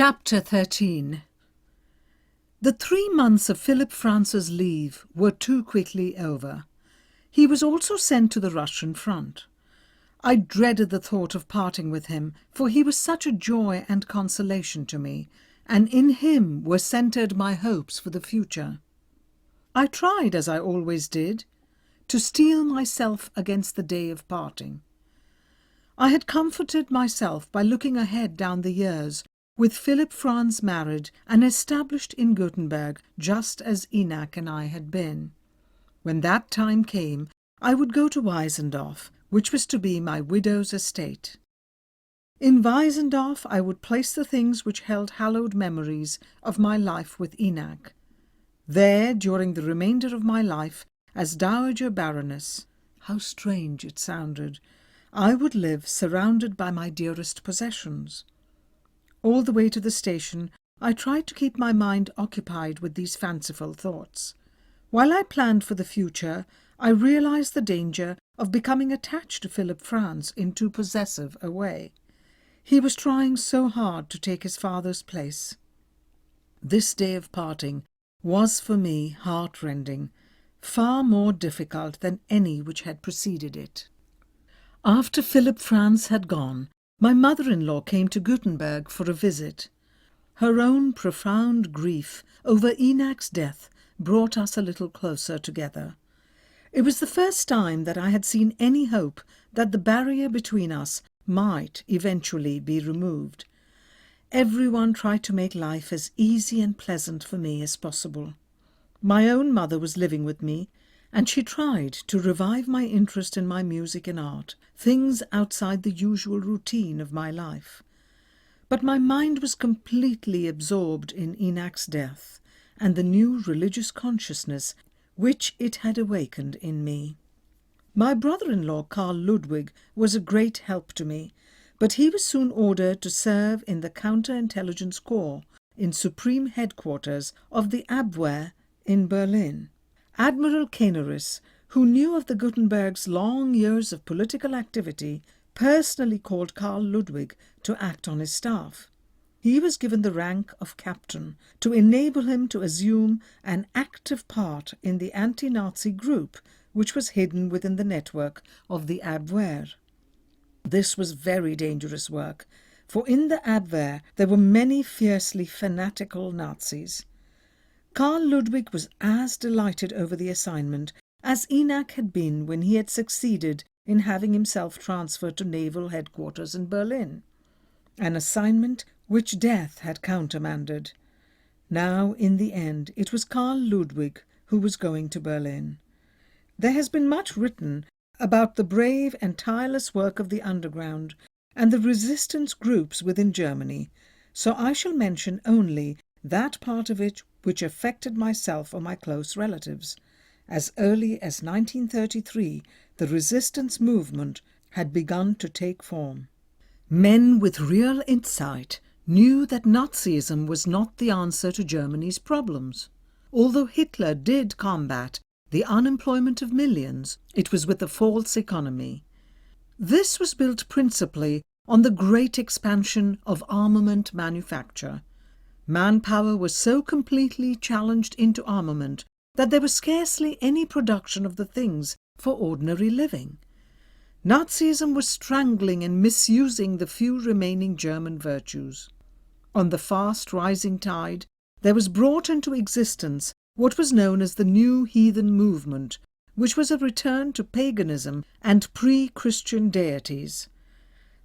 Chapter 13. The 3 months of Phillip-Franz's leave were too quickly over. He was also sent to the Russian front. I dreaded the thought of parting with him, for he was such a joy and consolation to me, and in him were centred my hopes for the future. I tried, as I always did, to steel myself against the day of parting. I had comforted myself by looking ahead down the years, with Phillip-Franz married and established in Gutenberg, just as Enoch and I had been. When that time came, I would go to Weisendorf, which was to be my widow's estate. In Weisendorf I would place the things which held hallowed memories of my life with Enoch. There, during the remainder of my life, as Dowager Baroness, how strange it sounded, I would live surrounded by my dearest possessions. All the way to the station, I tried to keep my mind occupied with these fanciful thoughts. While I planned for the future, I realized the danger of becoming attached to Phillip-Franz in too possessive a way. He was trying so hard to take his father's place. This day of parting was for me heart-rending, far more difficult than any which had preceded it. After Phillip-Franz had gone, my mother-in-law came to Gutenberg for a visit. Her own profound grief over Enoch's death brought us a little closer together. It was the first time that I had seen any hope that the barrier between us might eventually be removed. Everyone tried to make life as easy and pleasant for me as possible. My own mother was living with me, and she tried to revive my interest in my music and art, things outside the usual routine of my life. But my mind was completely absorbed in Enoch's death and the new religious consciousness which it had awakened in me. My brother-in-law, Karl Ludwig, was a great help to me, but he was soon ordered to serve in the Counterintelligence Corps in Supreme Headquarters of the Abwehr in Berlin. Admiral Canaris, who knew of the Gutenberg's long years of political activity, personally called Karl Ludwig to act on his staff. He was given the rank of captain to enable him to assume an active part in the anti-Nazi group which was hidden within the network of the Abwehr. This was very dangerous work, for in the Abwehr there were many fiercely fanatical Nazis. Karl Ludwig was as delighted over the assignment as Enoch had been when he had succeeded in having himself transferred to naval headquarters in Berlin, an assignment which death had countermanded. Now, in the end, it was Karl Ludwig who was going to Berlin. There has been much written about the brave and tireless work of the underground and the resistance groups within Germany, so I shall mention only that part of it which affected myself or my close relatives. As early as 1933, the resistance movement had begun to take form. Men with real insight knew that Nazism was not the answer to Germany's problems. Although Hitler did combat the unemployment of millions, it was with a false economy. This was built principally on the great expansion of armament manufacture. Manpower was so completely challenged into armament that there was scarcely any production of the things for ordinary living. Nazism was strangling and misusing the few remaining German virtues. On the fast rising tide, there was brought into existence what was known as the New Heathen Movement, which was a return to paganism and pre-Christian deities.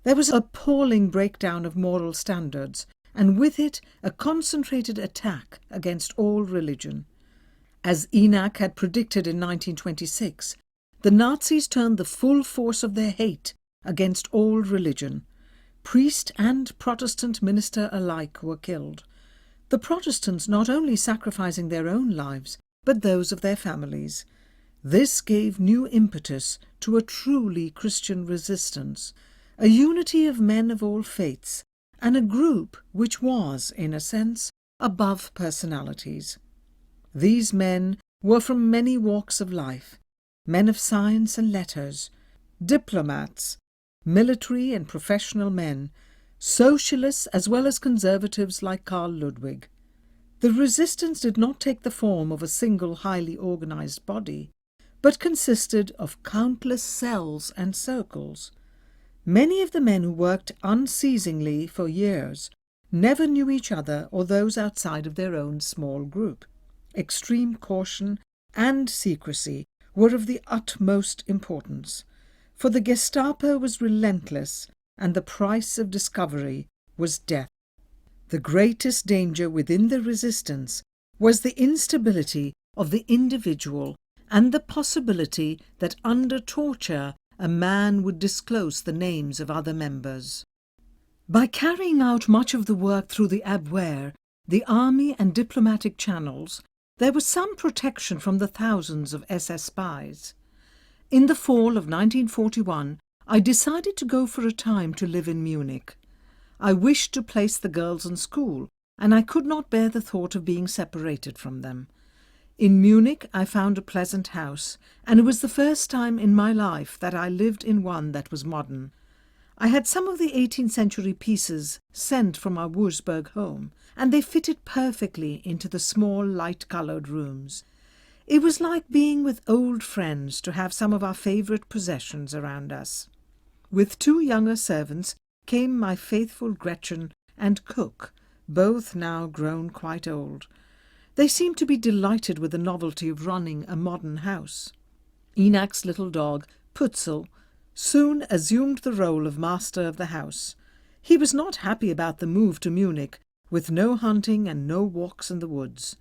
There was an appalling breakdown of moral standards, and with it a concentrated attack against all religion. As Enoch had predicted in 1926, the Nazis turned the full force of their hate against all religion. Priest and Protestant minister alike were killed, the Protestants not only sacrificing their own lives, but those of their families. This gave new impetus to a truly Christian resistance, a unity of men of all faiths, and a group which was, in a sense, above personalities. These men were from many walks of life, men of science and letters, diplomats, military and professional men, socialists as well as conservatives like Karl Ludwig. The resistance did not take the form of a single highly organized body, but consisted of countless cells and circles. Many of the men who worked unceasingly for years never knew each other or those outside of their own small group. Extreme caution and secrecy were of the utmost importance, for the Gestapo was relentless and the price of discovery was death. The greatest danger within the resistance was the instability of the individual and the possibility that under torture a man would disclose the names of other members. By carrying out much of the work through the Abwehr, the army and diplomatic channels, there was some protection from the thousands of SS spies. In the fall of 1941, I decided to go for a time to live in Munich. I wished to place the girls in school, and I could not bear the thought of being separated from them. In Munich I found a pleasant house, and it was the first time in my life that I lived in one that was modern. I had some of the 18th century pieces sent from our Wurzburg home, and they fitted perfectly into the small light-coloured rooms. It was like being with old friends to have some of our favourite possessions around us. With 2 younger servants came my faithful Gretchen and cook, both now grown quite old. They seemed to be delighted with the novelty of running a modern house. Enak's little dog, Putzel, soon assumed the role of master of the house. He was not happy about the move to Munich, with no hunting and no walks in the woods.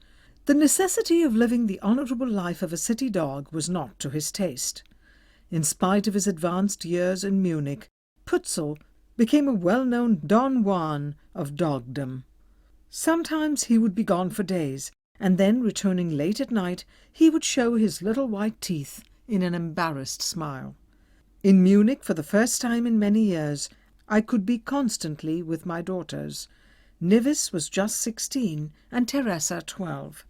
The necessity of living the honourable life of a city dog was not to his taste. In spite of his advanced years in Munich, Putzel became a well-known Don Juan of dogdom. Sometimes he would be gone for days, and then, returning late at night, he would show his little white teeth in an embarrassed smile. In Munich, for the first time in many years, I could be constantly with my daughters. Nivis was just 16 and Teresa 12.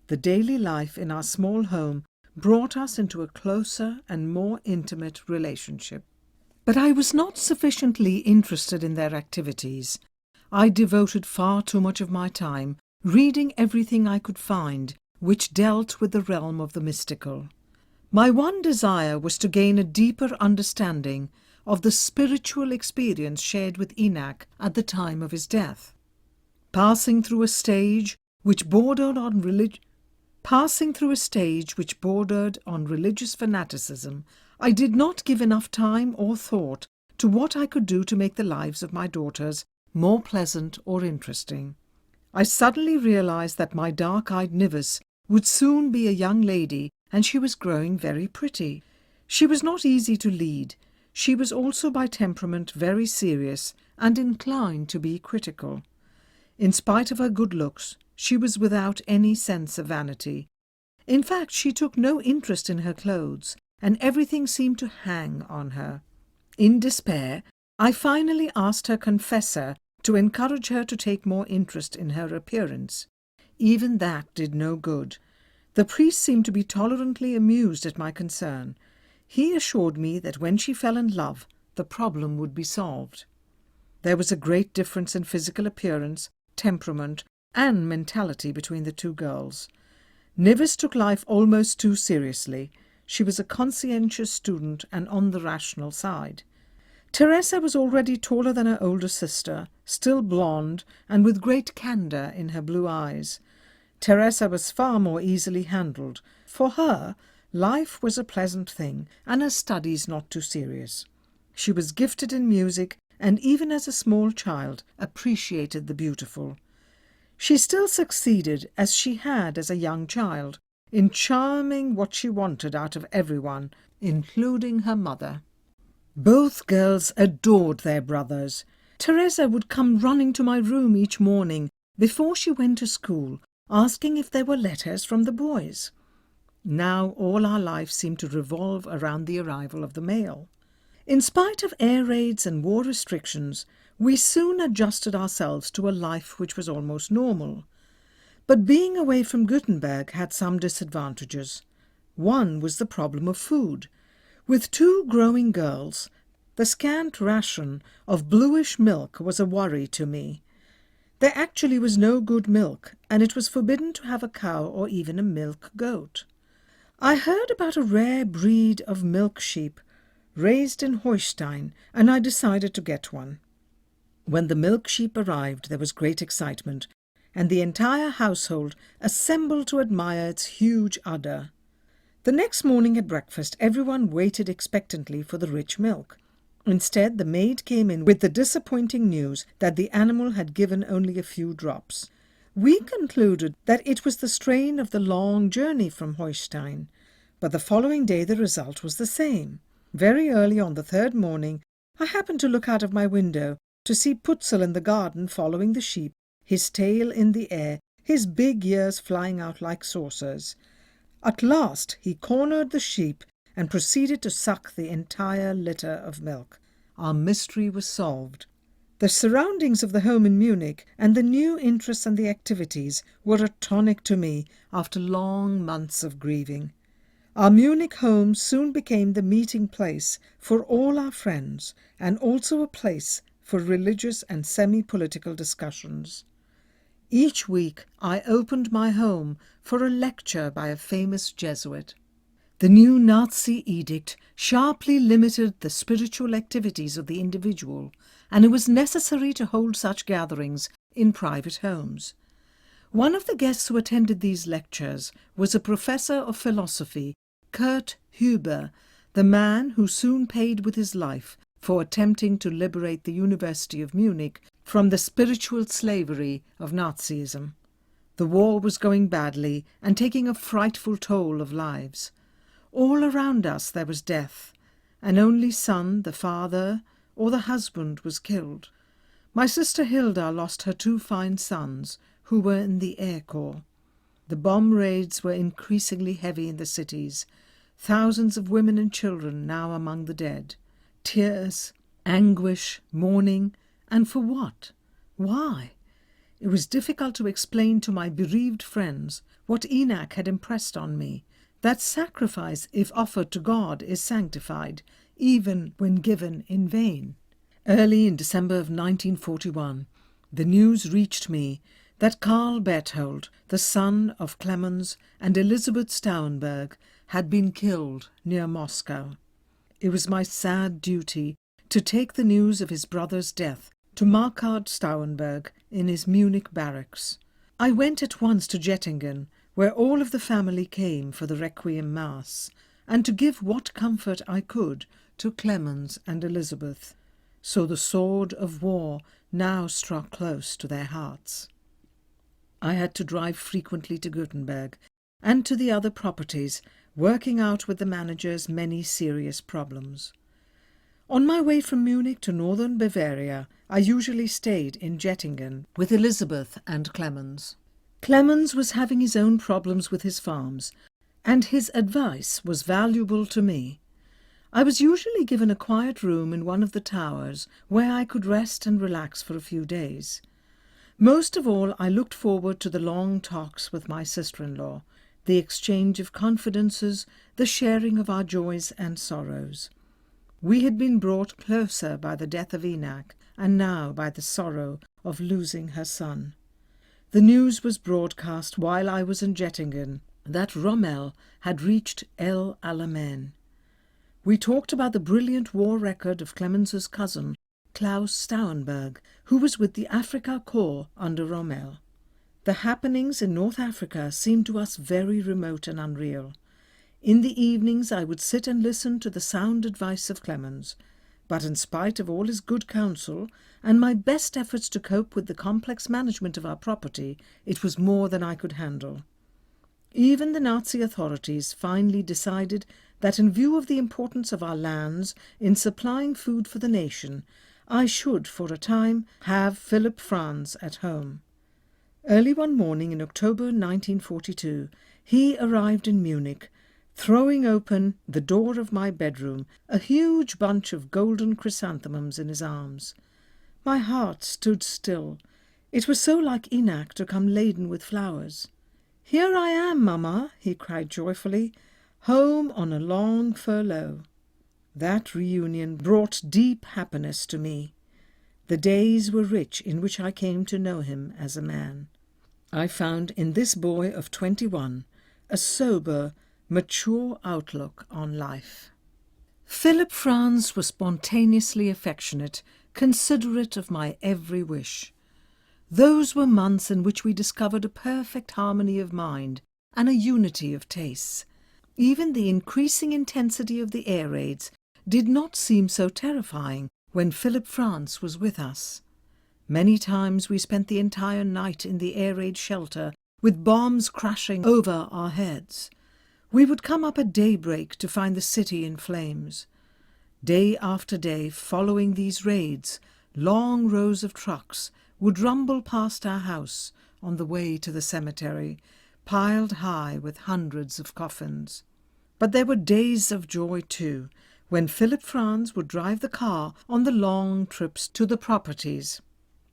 The daily life in our small home brought us into a closer and more intimate relationship. But I was not sufficiently interested in their activities. I devoted far too much of my time reading everything I could find which dealt with the realm of the mystical. My one desire was to gain a deeper understanding of the spiritual experience shared with Enak at the time of his death. Passing through a stage which bordered on religious fanaticism, I did not give enough time or thought to what I could do to make the lives of my daughters more pleasant or interesting. I suddenly realized that my dark-eyed Nivis would soon be a young lady, and she was growing very pretty. She was not easy to lead. She was also by temperament very serious and inclined to be critical. In spite of her good looks, she was without any sense of vanity. In fact, she took no interest in her clothes, and everything seemed to hang on her. In despair, I finally asked her confessor to encourage her to take more interest in her appearance. Even that did no good. The priest seemed to be tolerantly amused at my concern. He assured me that when she fell in love, the problem would be solved. There was a great difference in physical appearance, temperament, and mentality between the 2 girls. Nivis took life almost too seriously. She was a conscientious student and on the rational side. Teresa was already taller than her older sister, still blonde, and with great candour in her blue eyes. Teresa was far more easily handled. For her, life was a pleasant thing, and her studies not too serious. She was gifted in music, and even as a small child appreciated the beautiful. She still succeeded, as she had as a young child, in charming what she wanted out of everyone, including her mother. Both girls adored their brothers. Teresa would come running to my room each morning before she went to school, asking if there were letters from the boys. Now all our life seemed to revolve around the arrival of the mail. In spite of air raids and war restrictions, we soon adjusted ourselves to a life which was almost normal. But being away from Gutenberg had some disadvantages. One was the problem of food. With 2 growing girls, The scant ration of bluish milk was a worry to me. There actually was no good milk, and it was forbidden to have a cow or even a milk goat. I heard about a rare breed of milk sheep raised in Holstein, and I decided to get one. When the milk sheep arrived, there was great excitement, and the entire household assembled to admire its huge udder. The next morning at breakfast, everyone waited expectantly for the rich milk. Instead, the maid came in with the disappointing news that the animal had given only a few drops. We concluded that it was the strain of the long journey from Holstein, but the following day the result was the same. Very early on the third morning, I happened to look out of my window to see Putzel in the garden following the sheep, his tail in the air, his big ears flying out like saucers. At last he cornered the sheep and proceeded to suck the entire litter of milk. Our mystery was solved. The surroundings of the home in Munich and the new interests and the activities were a tonic to me after long months of grieving. Our Munich home soon became the meeting place for all our friends and also a place for religious and semi-political discussions. Each week I opened my home for a lecture by a famous Jesuit. The new Nazi edict sharply limited the spiritual activities of the individual, and it was necessary to hold such gatherings in private homes. One of the guests who attended these lectures was a professor of philosophy, Kurt Huber, the man who soon paid with his life for attempting to liberate the University of Munich from the spiritual slavery of Nazism. The war was going badly and taking a frightful toll of lives. All around us there was death. An only son, the father, or the husband was killed. My sister Hilda lost her 2 fine sons, who were in the Air Corps. The bomb raids were increasingly heavy in the cities. Thousands of women and children now among the dead. Tears, anguish, mourning, and for what? Why? It was difficult to explain to my bereaved friends what Enoch had impressed on me, that sacrifice, if offered to God, is sanctified, even when given in vain. Early in December of 1941, the news reached me that Karl Berthold, the son of Clemens and Elisabeth Stauenberg, had been killed near Moscow. It was my sad duty to take the news of his brother's death to Markhard Stauenberg in his Munich barracks. I went at once to Jettingen, where all of the family came for the Requiem Mass, and to give what comfort I could to Clemens and Elizabeth. So the sword of war now struck close to their hearts. I had to drive frequently to Gutenberg and to the other properties, working out with the managers many serious problems. On my way from Munich to northern Bavaria, I usually stayed in Jettingen with Elizabeth and Clemens. Clemens was having his own problems with his farms, and his advice was valuable to me. I was usually given a quiet room in one of the towers where I could rest and relax for a few days. Most of all, I looked forward to the long talks with my sister-in-law, the exchange of confidences, the sharing of our joys and sorrows. We had been brought closer by the death of Enoch, and now by the sorrow of losing her son. The news was broadcast while I was in Jettingen that Rommel had reached El Alamein. We talked about the brilliant war record of Clemens's cousin, Klaus Stauenberg, who was with the Afrika Korps under Rommel. The happenings in North Africa seemed to us very remote and unreal. In the evenings I would sit and listen to the sound advice of Clemens, but in spite of all his good counsel and my best efforts to cope with the complex management of our property, it was more than I could handle. Even the Nazi authorities finally decided that in view of the importance of our lands in supplying food for the nation, I should, for a time, have Phillip-Franz at home. Early one morning in October 1942, he arrived in Munich, throwing open the door of my bedroom, a huge bunch of golden chrysanthemums in his arms. My heart stood still. It was so like Enoch to come laden with flowers. "Here I am, Mamma," he cried joyfully, "home on a long furlough." That reunion brought deep happiness to me. The days were rich in which I came to know him as a man. I found in this boy of 21 a sober, mature outlook on life. Phillip-Franz was spontaneously affectionate, considerate of my every wish. Those were months in which we discovered a perfect harmony of mind and a unity of tastes. Even the increasing intensity of the air raids did not seem so terrifying when Phillip-Franz was with us. Many times we spent the entire night in the air raid shelter, with bombs crashing over our heads. We would come up at daybreak to find the city in flames. Day after day, following these raids, long rows of trucks would rumble past our house on the way to the cemetery, piled high with hundreds of coffins. But there were days of joy too, when Phillip-Franz would drive the car on the long trips to the properties.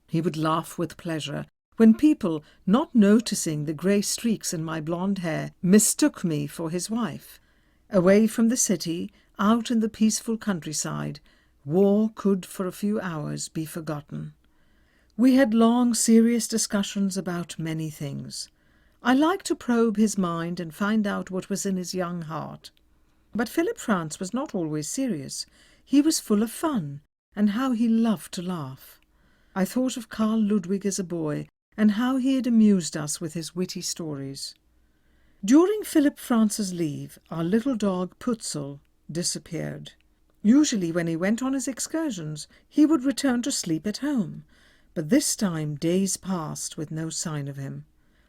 He would laugh with pleasure when people, not noticing the grey streaks in my blonde hair, mistook me for his wife. Away from the city, out in the peaceful countryside, war could for a few hours be forgotten. We had long, serious discussions about many things. I liked to probe his mind and find out what was in his young heart. But Phillip-Franz was not always serious. He was full of fun, and how he loved to laugh. I thought of Carl Ludwig as a boy, and how he had amused us with his witty stories. During Phillip-Franz's leave, our little dog Putzel disappeared. Usually when he went on his excursions, he would return to sleep at home, but this time days passed with no sign of him.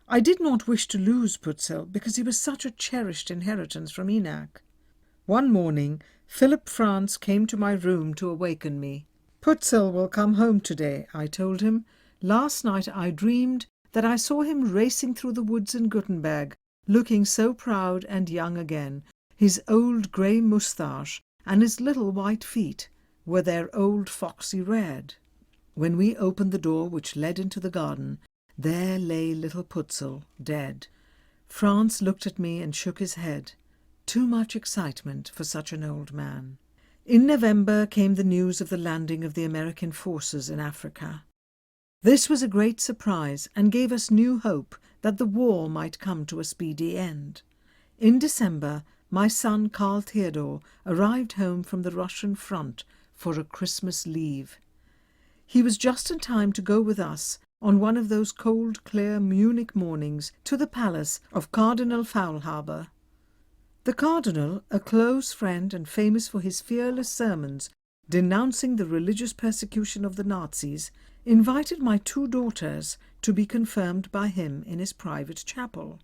I did not wish to lose Putzel because he was such a cherished inheritance from Enoch. One morning, Phillip-Franz came to my room to awaken me. "Putzel will come home today," I told him. "Last night I dreamed that I saw him racing through the woods in Gutenberg, looking so proud and young again. His old grey moustache and his little white feet were their old foxy red." When we opened the door which led into the garden, there lay little Putzel, dead. Franz looked at me and shook his head. Too much excitement for such an old man. In November came the news of the landing of the American forces in Africa. This was a great surprise and gave us new hope that the war might come to a speedy end. In December, my son Karl Theodor arrived home from the Russian front for a Christmas leave. He was just in time to go with us on one of those cold, clear Munich mornings to the palace of Cardinal Faulhaber. The cardinal, a close friend and famous for his fearless sermons denouncing the religious persecution of the Nazis, invited my 2 daughters to be confirmed by him in his private chapel.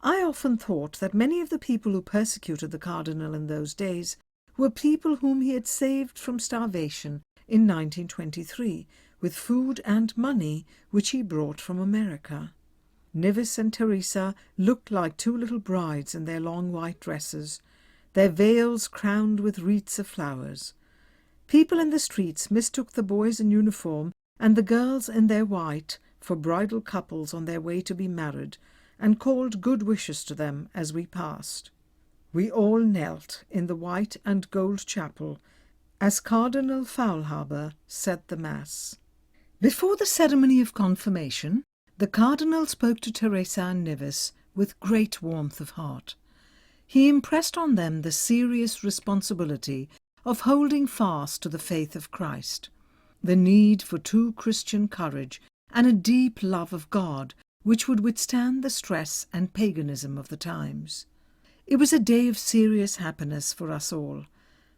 I often thought that many of the people who persecuted the cardinal in those days were people whom he had saved from starvation in 1923 with food and money which he brought from America. Nivis and Teresa looked like 2 little brides in their long white dresses, their veils crowned with wreaths of flowers. People in the streets mistook the boys in uniform and the girls in their white for bridal couples on their way to be married, and called good wishes to them as we passed. We all knelt in the white and gold chapel as Cardinal Faulhaber said the Mass. Before the ceremony of confirmation, the cardinal spoke to Teresa and Nivis with great warmth of heart. He impressed on them the serious responsibility of holding fast to the faith of Christ, the need for true Christian courage and a deep love of God which would withstand the stress and paganism of the times. It was a day of serious happiness for us all.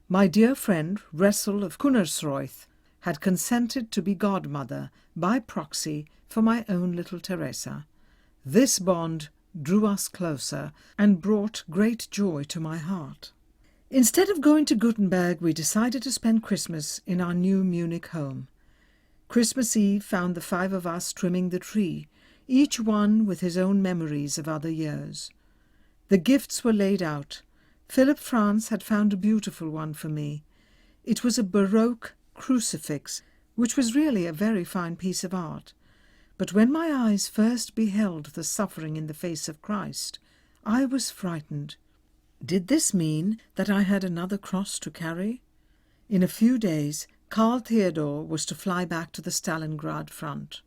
My dear friend Ressel of Kunnersreuth had consented to be godmother by proxy for my own little Teresa. This bond drew us closer and brought great joy to my heart. Instead of going to Gutenberg, we decided to spend Christmas in our new Munich home. Christmas Eve found the 5 of us trimming the tree, each one with his own memories of other years. The gifts were laid out. Phillip-Franz had found a beautiful one for me. It was a Baroque crucifix, which was really a very fine piece of art. But when my eyes first beheld the suffering in the face of Christ, I was frightened. Did this mean that I had another cross to carry? In a few days, Karl Theodor was to fly back to the Stalingrad front.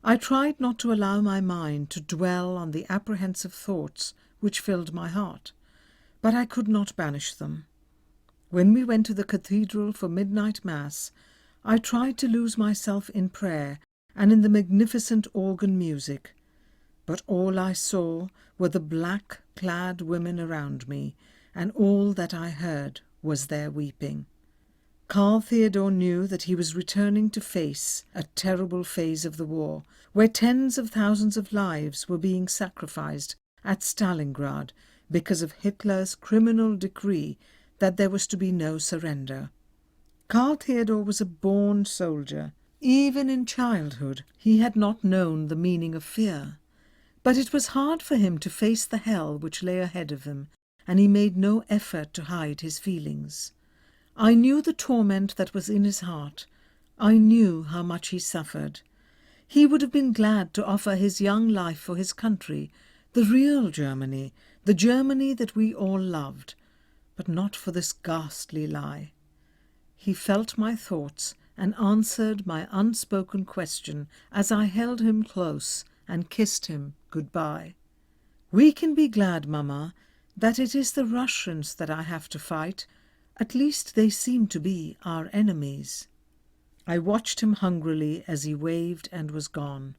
I tried not to allow my mind to dwell on the apprehensive thoughts which filled my heart, but I could not banish them. When we went to the cathedral for midnight mass, I tried to lose myself in prayer and in the magnificent organ music, but all I saw were the black-clad women around me, and all that I heard was their weeping. Karl Theodor knew that he was returning to face a terrible phase of the war, where tens of thousands of lives were being sacrificed at Stalingrad because of Hitler's criminal decree that there was to be no surrender. Karl Theodor was a born soldier. Even in childhood he had not known the meaning of fear. But it was hard for him to face the hell which lay ahead of him, and he made no effort to hide his feelings. I knew the torment that was in his heart. I knew how much he suffered. He would have been glad to offer his young life for his country, the real Germany, the Germany that we all loved, but not for this ghastly lie. He felt my thoughts and answered my unspoken question as I held him close and kissed him good-bye. "We can be glad, Mamma, that it is the Russians that I have to fight. At least they seem to be our enemies." I watched him hungrily as he waved and was gone.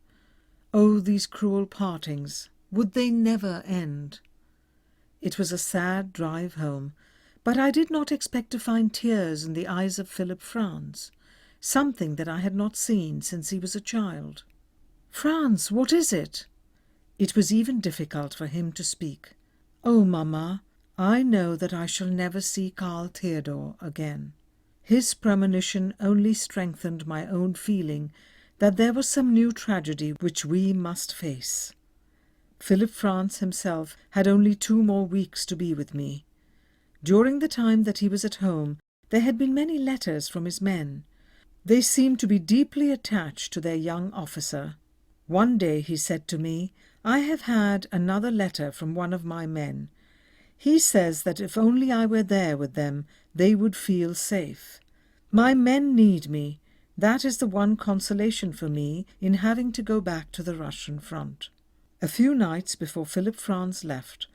Oh, these cruel partings! Would they never end? It was a sad drive home, but I did not expect to find tears in the eyes of Phillip-Franz, something that I had not seen since he was a child. "Franz, what is it?" It was even difficult for him to speak. "Oh, Mamma, I know that I shall never see Karl Theodor again." His premonition only strengthened my own feeling that there was some new tragedy which we must face. Phillip-Franz himself had only 2 more weeks to be with me. During the time that he was at home, there had been many letters from his men. They seemed to be deeply attached to their young officer. One day he said to me, "I have had another letter from one of my men. He says that if only I were there with them, they would feel safe. My men need me. That is the one consolation for me in having to go back to the Russian front." A few nights before Phillip-Franz left,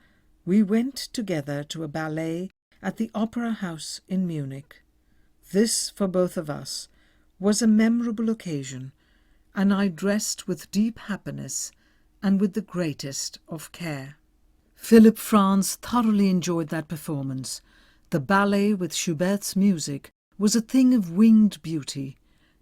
we went together to a ballet at the Opera House in Munich. This, for both of us, was a memorable occasion, and I dressed with deep happiness and with the greatest of care. Phillip-Franz thoroughly enjoyed that performance. The ballet with Schubert's music was a thing of winged beauty.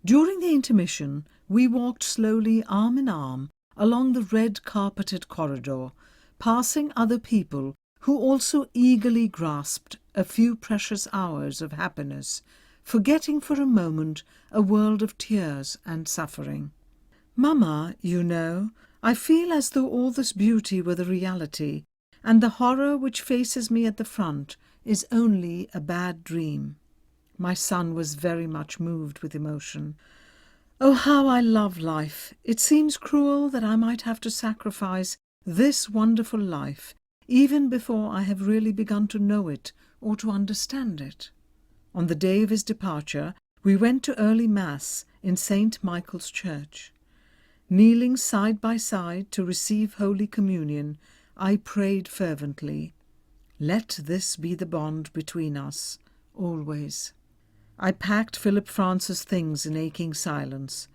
During the intermission, we walked slowly arm in arm along the red-carpeted corridor, passing other people who also eagerly grasped a few precious hours of happiness, forgetting for a moment a world of tears and suffering. "Mamma, you know, I feel as though all this beauty were the reality, and the horror which faces me at the front is only a bad dream." My son was very much moved with emotion. "Oh, how I love life! It seems cruel that I might have to sacrifice this wonderful life, even before I have really begun to know it or to understand it." On the day of his departure, we went to early Mass in St. Michael's Church. Kneeling side by side to receive Holy Communion, I prayed fervently, "Let this be the bond between us, always." I packed Phillip-Franz's things in aching silence.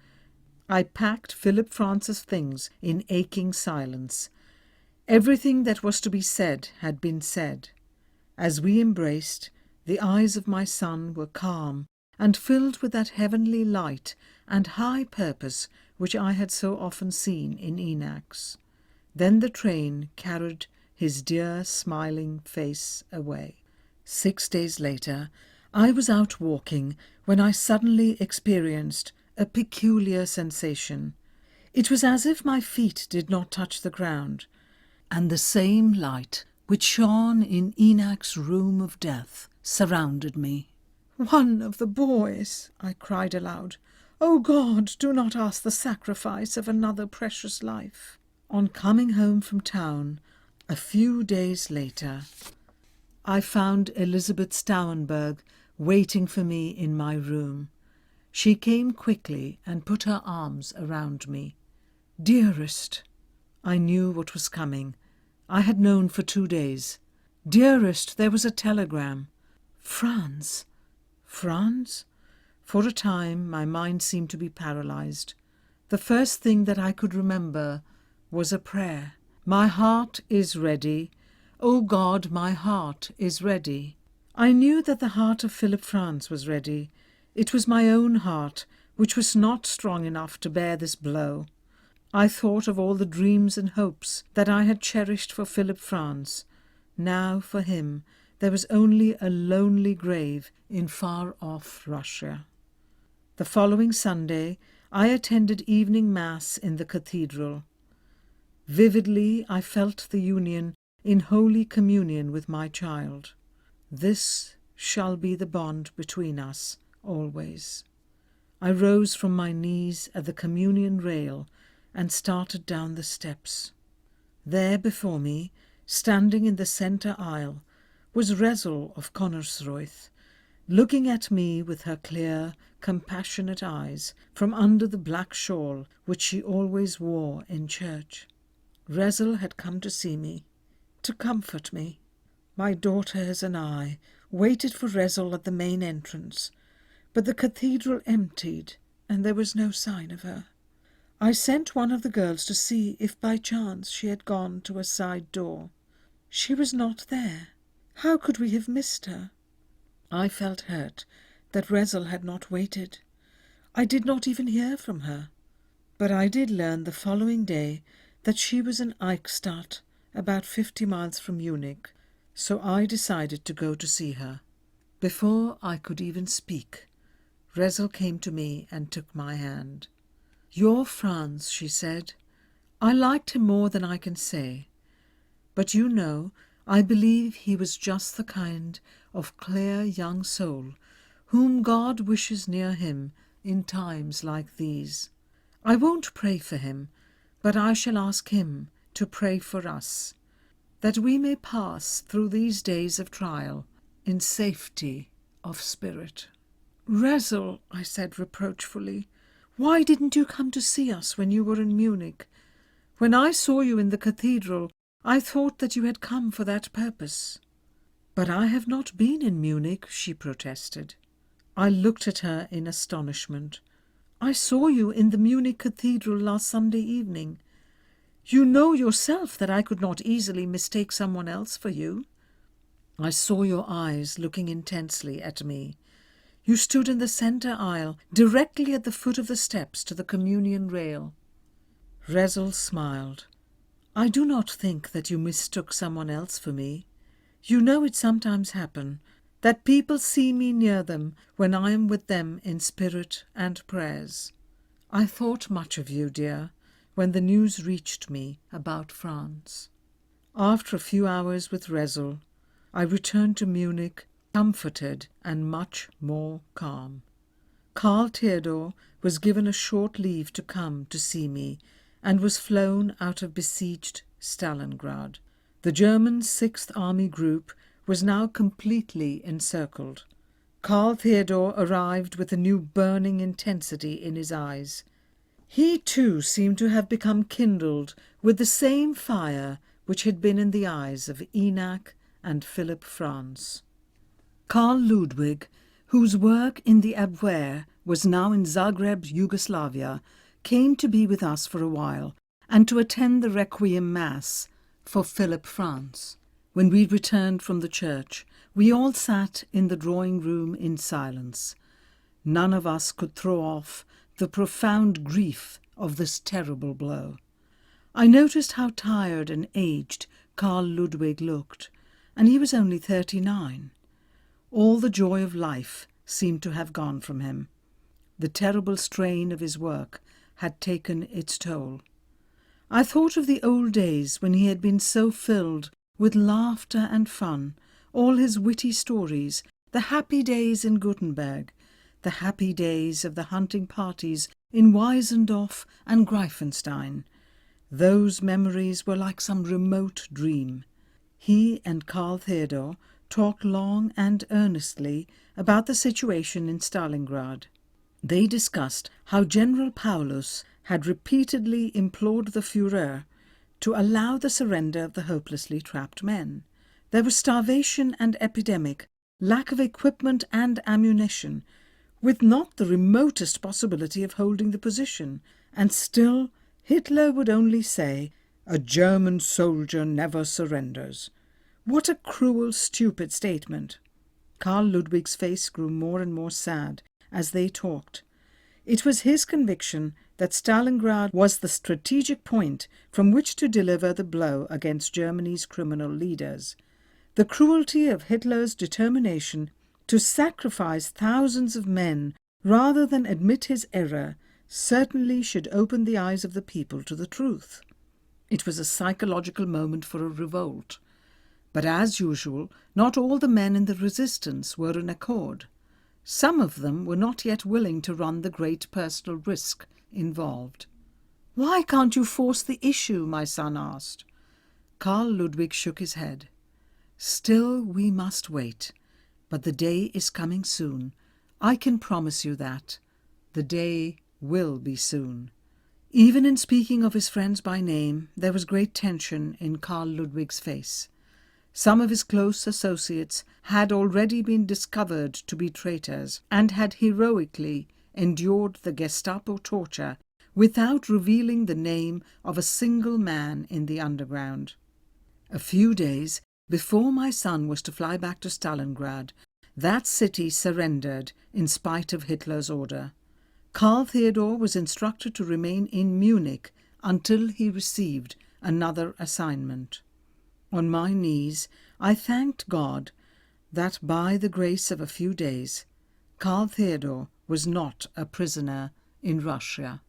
Everything that was to be said had been said. As we embraced, the eyes of my son were calm and filled with that heavenly light and high purpose which I had so often seen in Enax. Then the train carried his dear smiling face away. 6 days later, I was out walking when I suddenly experienced a peculiar sensation. It was as if my feet did not touch the ground, and the same light which shone in Enak's room of death surrounded me. "One of the boys!" I cried aloud. "Oh God, do not ask the sacrifice of another precious life." On coming home from town, a few days later, I found Elizabeth Stauenberg waiting for me in my room. She came quickly and put her arms around me. "Dearest," I knew what was coming. I had known for 2 days. "Dearest, there was a telegram." Franz. Franz? For a time my mind seemed to be paralyzed. The first thing that I could remember was a prayer. "My heart is ready. O God, my heart is ready." I knew that the heart of Phillip-Franz was ready. It was my own heart, which was not strong enough to bear this blow. I thought of all the dreams and hopes that I had cherished for Phillip-Franz. Now for him there was only a lonely grave in far-off Russia. The following Sunday I attended evening mass in the cathedral. Vividly I felt the union in holy communion with my child. This shall be the bond between us always. I rose from my knees at the communion rail and started down the steps. There before me, standing in the centre aisle, was Rezel of Konnersreuth, looking at me with her clear, compassionate eyes from under the black shawl which she always wore in church. Rezel had come to see me, to comfort me. My daughters and I waited for Rezel at the main entrance, but the cathedral emptied and there was no sign of her. I sent one of the girls to see if by chance she had gone to a side door. She was not there. How could we have missed her? I felt hurt that Rezel had not waited. I did not even hear from her. But I did learn the following day that she was in Eichstätt, about 50 miles from Munich, so I decided to go to see her. Before I could even speak, Rezel came to me and took my hand. "Your Franz," she said. "I liked him more than I can say. But you know, I believe he was just the kind of clear young soul whom God wishes near him in times like these. I won't pray for him, but I shall ask him to pray for us, that we may pass through these days of trial in safety of spirit." "Rezel," I said reproachfully, "why didn't you come to see us when you were in Munich? When I saw you in the cathedral, I thought that you had come for that purpose." "But I have not been in Munich," she protested. I looked at her in astonishment. "I saw you in the Munich cathedral last Sunday evening. You know yourself that I could not easily mistake someone else for you." I saw your eyes looking intensely at me. You stood in the centre aisle, directly at the foot of the steps to the communion rail. Rezel smiled. "I do not think that you mistook someone else for me. You know it sometimes happens that people see me near them when I am with them in spirit and prayers. I thought much of you, dear, when the news reached me about Franz." After a few hours with Rezel, I returned to Munich, comforted and much more calm. Karl Theodor was given a short leave to come to see me and was flown out of besieged Stalingrad. The German Sixth Army Group was now completely encircled. Karl Theodor arrived with a new burning intensity in his eyes. He too seemed to have become kindled with the same fire which had been in the eyes of Enoch and Phillip-Franz. Karl Ludwig, whose work in the Abwehr was now in Zagreb, Yugoslavia, came to be with us for a while and to attend the Requiem Mass for Phillip-Franz. When we returned from the church, we all sat in the drawing-room in silence. None of us could throw off the profound grief of this terrible blow. I noticed how tired and aged Karl Ludwig looked, and he was only 39. All the joy of life seemed to have gone from him. The terrible strain of his work had taken its toll. I thought of the old days when he had been so filled with laughter and fun, all his witty stories, the happy days in Gutenberg, the happy days of the hunting parties in Weisendorf and Greifenstein. Those memories were like some remote dream. He and Karl Theodor talked long and earnestly about the situation in Stalingrad. They discussed how General Paulus had repeatedly implored the Führer to allow the surrender of the hopelessly trapped men. There was starvation and epidemic, lack of equipment and ammunition, with not the remotest possibility of holding the position, and still Hitler would only say, "A German soldier never surrenders." What a cruel, stupid statement! Karl Ludwig's face grew more and more sad as they talked. It was his conviction that Stalingrad was the strategic point from which to deliver the blow against Germany's criminal leaders. The cruelty of Hitler's determination to sacrifice thousands of men rather than admit his error certainly should open the eyes of the people to the truth. It was a psychological moment for a revolt. But as usual, not all the men in the resistance were in accord. Some of them were not yet willing to run the great personal risk involved. "Why can't you force the issue?" my son asked. Karl Ludwig shook his head. "Still we must wait. But the day is coming soon. I can promise you that. The day will be soon." Even in speaking of his friends by name, there was great tension in Karl Ludwig's face. Some of his close associates had already been discovered to be traitors and had heroically endured the Gestapo torture without revealing the name of a single man in the underground. A few days before my son was to fly back to Stalingrad, that city surrendered in spite of Hitler's order. Karl Theodor was instructed to remain in Munich until he received another assignment. On my knees, I thanked God that by the grace of a few days, Karl Theodor was not a prisoner in Russia.